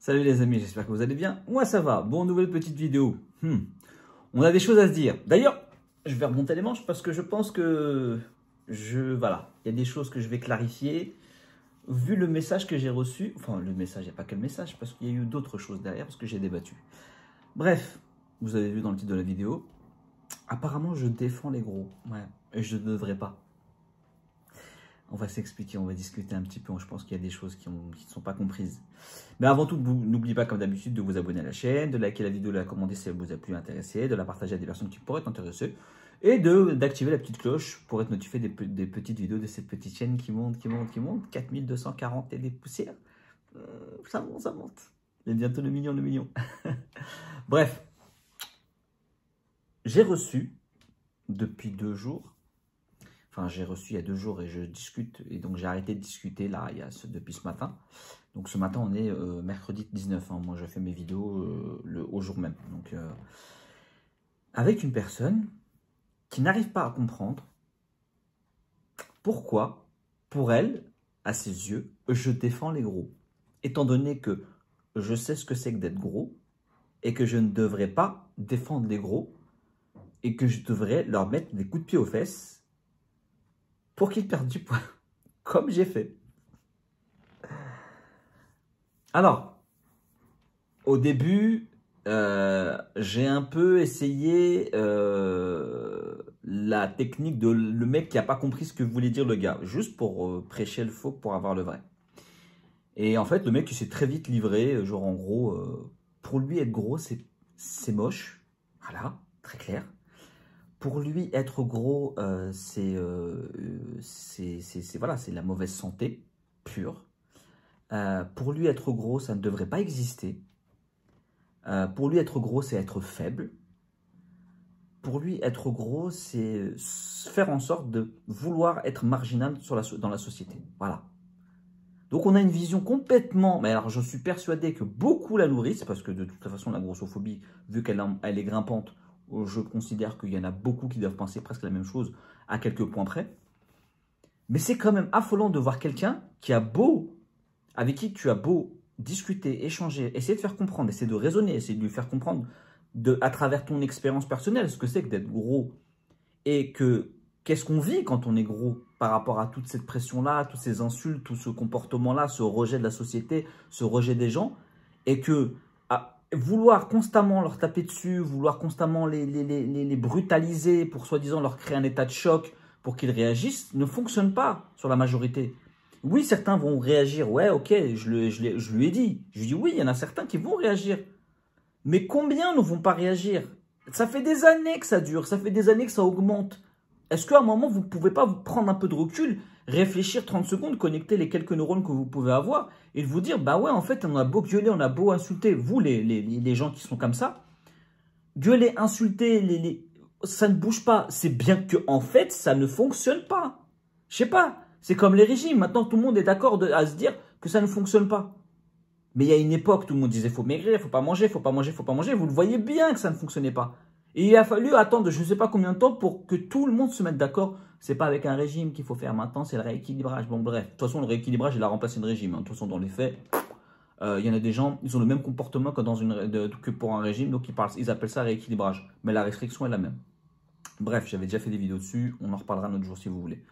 Salut les amis, j'espère que vous allez bien. Moi ça va. Bon, nouvelle petite vidéo. On a des choses à se dire. D'ailleurs, je vais remonter les manches parce que je pense que voilà, il y a des choses que je vais clarifier. Vu le message que j'ai reçu, enfin le message, il n'y a pas que le message, parce qu'il y a eu d'autres choses derrière, parce que j'ai débattu. Bref, vous avez vu dans le titre de la vidéo, apparemment je défends les gros. Ouais, et je ne devrais pas. On va s'expliquer, on va discuter un petit peu. Je pense qu'il y a des choses qui ne sont pas comprises. Mais avant tout, n'oubliez pas comme d'habitude de vous abonner à la chaîne, de liker la vidéo, de la commenter si elle vous a plu, intéressé, de la partager à des personnes qui pourraient être intéressées et d'activer la petite cloche pour être notifié des petites vidéos de cette petite chaîne qui monte. 4240 et des poussières. Ça monte, ça monte. Et bientôt le million. Bref. J'ai reçu depuis 2 jours. Enfin, j'ai reçu il y a 2 jours et je discute. Et donc, j'ai arrêté de discuter là, depuis ce matin. Donc, ce matin, on est mercredi 19. Moi, je fais mes vidéos au jour même. Donc, avec une personne qui n'arrive pas à comprendre pourquoi, pour elle, à ses yeux, je défends les gros. Étant donné que je sais ce que c'est que d'être gros et que je ne devrais pas défendre les gros et que je devrais leur mettre des coups de pied aux fesses pour qu'ils perdent du poids, comme j'ai fait. Alors, au début, j'ai un peu essayé la technique de le mec qui n'a pas compris ce que voulait dire le gars, juste pour prêcher le faux, pour avoir le vrai. Et en fait, le mec, il s'est très vite livré, genre en gros, pour lui être gros, c'est moche, voilà, très clair. Pour lui, être gros, c'est la mauvaise santé pure. Pour lui, être gros, ça ne devrait pas exister. Pour lui, être gros, c'est être faible. Pour lui, être gros, c'est faire en sorte de vouloir être marginal dans la société. Voilà. Donc, on a une vision complètement... Mais alors, je suis persuadé que beaucoup la nourrissent, parce que de toute façon, la grossophobie, vu qu'elle est grimpante, je considère qu'il y en a beaucoup qui doivent penser presque la même chose à quelques points près. Mais c'est quand même affolant de voir quelqu'un avec qui tu as beau discuter, échanger, essayer de faire comprendre, essayer de raisonner, essayer de lui faire comprendre à travers ton expérience personnelle ce que c'est que d'être gros et qu'est-ce qu'on vit quand on est gros par rapport à toute cette pression-là, toutes ces insultes, tout ce comportement-là, ce rejet de la société, ce rejet des gens, et que vouloir constamment leur taper dessus, vouloir constamment les brutaliser pour soi-disant leur créer un état de choc pour qu'ils réagissent, ne fonctionne pas sur la majorité. Oui, certains vont réagir, ouais, ok, je lui ai dit. Je lui dis oui, il y en a certains qui vont réagir. Mais combien ne vont pas réagir? Ça fait des années que ça dure, ça fait des années que ça augmente. Est-ce qu'à un moment, vous ne pouvez pas vous prendre un peu de recul, réfléchir 30 secondes, connecter les quelques neurones que vous pouvez avoir et vous dire, bah ouais, en fait, on a beau gueuler, on a beau insulter, vous, les gens qui sont comme ça, gueuler, insulter, ça ne bouge pas. C'est bien que, en fait, ça ne fonctionne pas. Je sais pas, c'est comme les régimes. Maintenant, tout le monde est d'accord à se dire que ça ne fonctionne pas. Mais il y a une époque, tout le monde disait, faut maigrir, faut pas manger, faut pas manger, faut pas manger. Vous le voyez bien que ça ne fonctionnait pas. Et il a fallu attendre je ne sais pas combien de temps pour que tout le monde se mette d'accord. C'est pas avec un régime qu'il faut faire maintenant, c'est le rééquilibrage. Bon bref, de toute façon le rééquilibrage il a remplacé le régime. De toute façon dans les faits, il y en a des gens, ils ont le même comportement que pour un régime, donc ils appellent ça rééquilibrage. Mais la restriction est la même. Bref, j'avais déjà fait des vidéos dessus, on en reparlera un autre jour si vous voulez.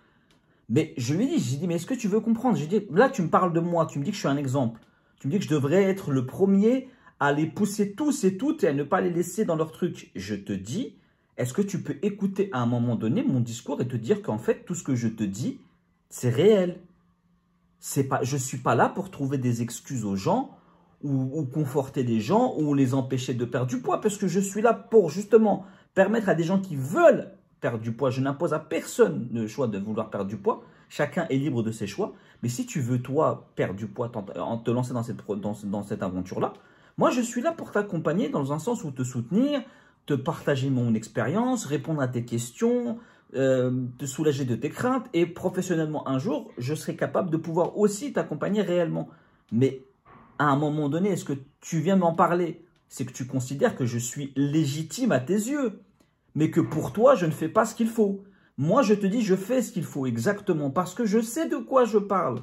Mais je lui ai dit, j'ai dit mais est-ce que tu veux comprendre? J'ai dit, là tu me parles de moi, tu me dis que je suis un exemple. Tu me dis que je devrais être le premier à les pousser tous et toutes et à ne pas les laisser dans leur truc. Je te dis, est-ce que tu peux écouter à un moment donné mon discours et te dire qu'en fait, tout ce que je te dis, c'est réel. Je ne suis pas là pour trouver des excuses aux gens ou conforter des gens ou les empêcher de perdre du poids parce que je suis là pour justement permettre à des gens qui veulent perdre du poids. Je n'impose à personne le choix de vouloir perdre du poids. Chacun est libre de ses choix. Mais si tu veux, toi, perdre du poids en te lancer dans cette aventure-là, moi, je suis là pour t'accompagner dans un sens où te soutenir, te partager mon expérience, répondre à tes questions, te soulager de tes craintes. Et professionnellement, un jour, je serai capable de pouvoir aussi t'accompagner réellement. Mais à un moment donné, est-ce que tu viens m'en parler? C'est que tu considères que je suis légitime à tes yeux, mais que pour toi, je ne fais pas ce qu'il faut. Moi, je te dis, je fais ce qu'il faut exactement parce que je sais de quoi je parle.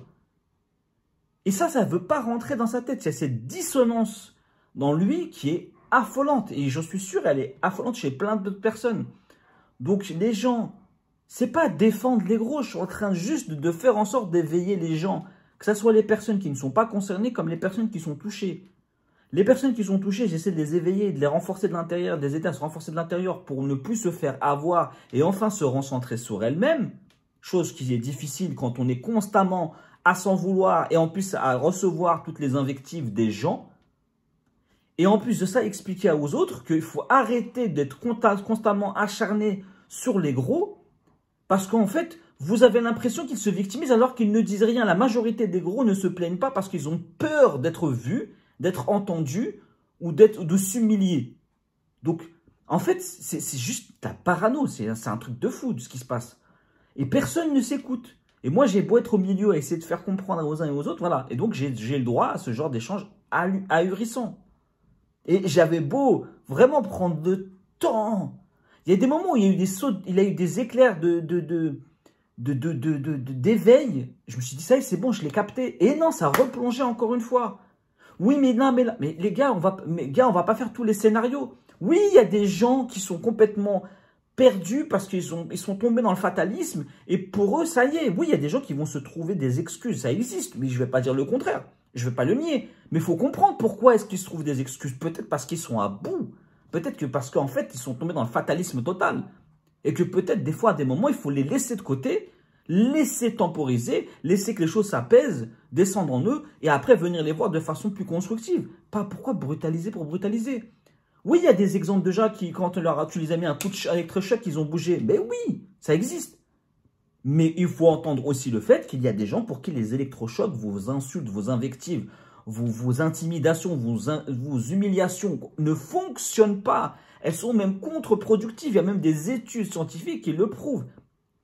Et ça ne veut pas rentrer dans sa tête. Il y a cette dissonance dans lui qui est affolante. Et je suis sûr, elle est affolante chez plein d'autres personnes. Donc les gens, c'est pas défendre les gros. Je suis en train juste de faire en sorte d'éveiller les gens. Que ce soit les personnes qui ne sont pas concernées comme les personnes qui sont touchées. Les personnes qui sont touchées, j'essaie de les éveiller, de les renforcer de l'intérieur, de les aider à se renforcer de l'intérieur pour ne plus se faire avoir et enfin se recentrer sur elles-mêmes. Chose qui est difficile quand on est constamment à s'en vouloir et en plus à recevoir toutes les invectives des gens. Et en plus de ça, expliquer aux autres qu'il faut arrêter d'être constamment acharné sur les gros parce qu'en fait, vous avez l'impression qu'ils se victimisent alors qu'ils ne disent rien. La majorité des gros ne se plaignent pas parce qu'ils ont peur d'être vus, d'être entendus ou de s'humilier. Donc, en fait, c'est juste la parano. C'est un truc de fou de ce qui se passe. Et personne ne s'écoute. Et moi, j'ai beau être au milieu à essayer de faire comprendre aux uns et aux autres, voilà. Et donc, j'ai le droit à ce genre d'échange ahurissant. Et j'avais beau vraiment prendre le temps. Il y a des moments où il y a eu des sauts, il y a eu des éclairs d'éveil. Je me suis dit, ça y est, c'est bon, je l'ai capté. Et non, ça replongeait encore une fois. Oui, mais non, mais les gars, on va pas faire tous les scénarios. Oui, il y a des gens qui sont complètement perdus parce qu'ils sont tombés dans le fatalisme. Et pour eux, ça y est. Oui, il y a des gens qui vont se trouver des excuses. Ça existe, mais je ne vais pas dire le contraire. Je ne vais pas le nier. Mais il faut comprendre pourquoi est-ce qu'ils se trouvent des excuses. Peut-être parce qu'ils sont à bout. Peut-être que parce qu'en fait, ils sont tombés dans le fatalisme total. Et que peut-être des fois, à des moments, il faut les laisser de côté, laisser temporiser, laisser que les choses s'apaisent, descendre en eux, et après venir les voir de façon plus constructive. Pas pourquoi brutaliser pour brutaliser. Oui, il y a des exemples de gens qui, quand tu les as mis un coup d'électrochoc, ils ont bougé. Mais oui, ça existe. Mais il faut entendre aussi le fait qu'il y a des gens pour qui les électrochocs, vos insultes, vos invectives, vos intimidations, vos humiliations ne fonctionnent pas. Elles sont même contre-productives. Il y a même des études scientifiques qui le prouvent.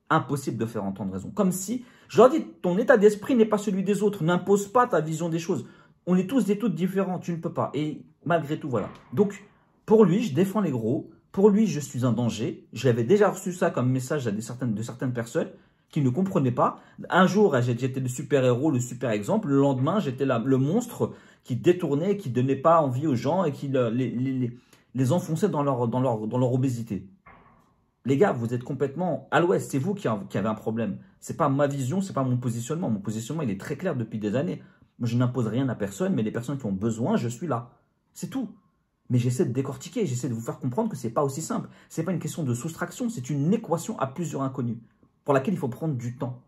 Impossible de faire entendre raison. Comme si, je leur dis, ton état d'esprit n'est pas celui des autres. N'impose pas ta vision des choses. On est tous et toutes différents. Tu ne peux pas. Et malgré tout, voilà. Donc, pour lui, je défends les gros. Pour lui, je suis un danger. J'avais déjà reçu ça comme message de certaines personnes qui ne comprenaient pas. Un jour, j'étais le super-héros, le super-exemple. Le lendemain, j'étais le monstre qui détournait, qui ne donnait pas envie aux gens et qui les enfonçait dans leur obésité. Les gars, vous êtes complètement à l'ouest. C'est vous qui avez un problème. Ce n'est pas ma vision, ce n'est pas mon positionnement. Mon positionnement, il est très clair depuis des années. Moi, je n'impose rien à personne, mais les personnes qui ont besoin, je suis là. C'est tout. Mais j'essaie de décortiquer, j'essaie de vous faire comprendre que ce n'est pas aussi simple. Ce n'est pas une question de soustraction, c'est une équation à plusieurs inconnus, pour laquelle il faut prendre du temps.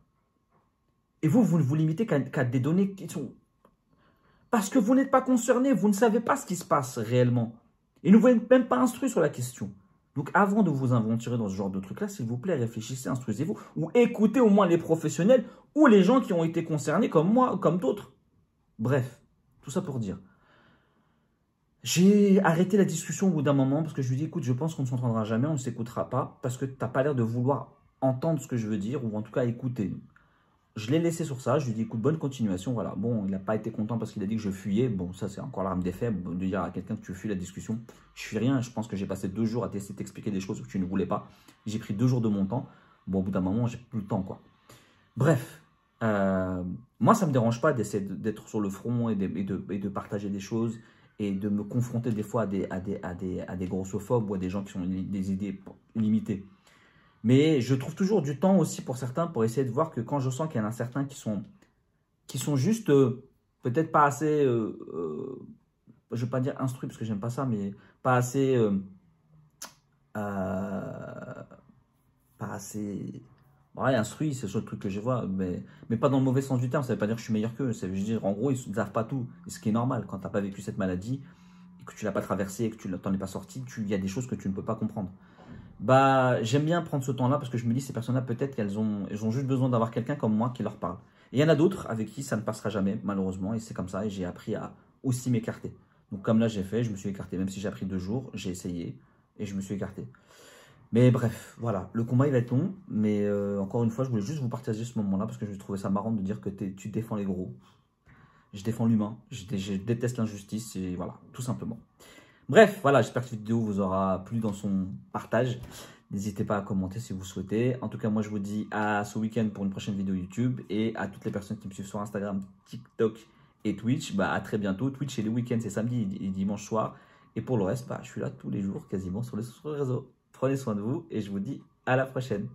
Et vous ne vous limitez qu'à des données qui sont... Parce que vous n'êtes pas concerné, vous ne savez pas ce qui se passe réellement. Et ne vous êtes même pas instruit sur la question. Donc avant de vous aventurer dans ce genre de truc-là, s'il vous plaît, réfléchissez, instruisez-vous, ou écoutez au moins les professionnels, ou les gens qui ont été concernés comme moi, ou comme d'autres. Bref, tout ça pour dire... J'ai arrêté la discussion au bout d'un moment parce que je lui ai dit, écoute, je pense qu'on ne s'entendra jamais, on ne s'écoutera pas parce que tu n'as pas l'air de vouloir entendre ce que je veux dire ou en tout cas écouter. Je l'ai laissé sur ça, je lui ai dit, écoute, bonne continuation, voilà. Bon, il n'a pas été content parce qu'il a dit que je fuyais. Bon, ça, c'est encore l'arme des faibles de dire à quelqu'un que tu fuis la discussion. Je fuis rien, je pense que j'ai passé 2 jours à tester t'expliquer des choses que tu ne voulais pas. J'ai pris 2 jours de mon temps. Bon, au bout d'un moment, j'ai plus le temps, quoi. Bref, moi, ça ne me dérange pas d'essayer d'être sur le front et de partager des choses et de me confronter des fois à des grossophobes ou à des gens qui ont des idées limitées. Mais je trouve toujours du temps aussi pour certains pour essayer de voir que quand je sens qu'il y en a certains qui sont juste peut-être pas assez, je ne vais pas dire instruits parce que j'aime pas ça, mais pas assez, ouais, instruits, c'est le truc que je vois, mais pas dans le mauvais sens du terme, ça ne veut pas dire que je suis meilleur qu'eux, ça veut dire en gros ils ne savent pas tout, ce qui est normal quand tu n'as pas vécu cette maladie, et que tu ne l'as pas traversée, et que tu n'en es pas sorti, il y a des choses que tu ne peux pas comprendre. Bah, j'aime bien prendre ce temps-là parce que je me dis, ces personnes-là, peut-être qu'elles ont juste besoin d'avoir quelqu'un comme moi qui leur parle. Et il y en a d'autres avec qui ça ne passera jamais, malheureusement, et c'est comme ça, et j'ai appris à aussi m'écarter. Donc comme là j'ai fait, je me suis écarté, même si j'ai pris 2 jours, j'ai essayé, et je me suis écarté. Mais bref, voilà, le combat il va être long, mais encore une fois, je voulais juste vous partager ce moment-là parce que je trouvais ça marrant de dire que tu défends les gros. Je défends l'humain, je déteste l'injustice, et voilà, tout simplement. Bref, voilà, j'espère que cette vidéo vous aura plu dans son partage. N'hésitez pas à commenter si vous souhaitez. En tout cas, moi, je vous dis à ce week-end pour une prochaine vidéo YouTube et à toutes les personnes qui me suivent sur Instagram, TikTok Et Twitch, bah, à très bientôt. Twitch, c'est les week-ends, c'est samedi et dimanche soir. Et pour le reste, bah, je suis là tous les jours quasiment sur les réseaux. Prenez soin de vous et je vous dis à la prochaine.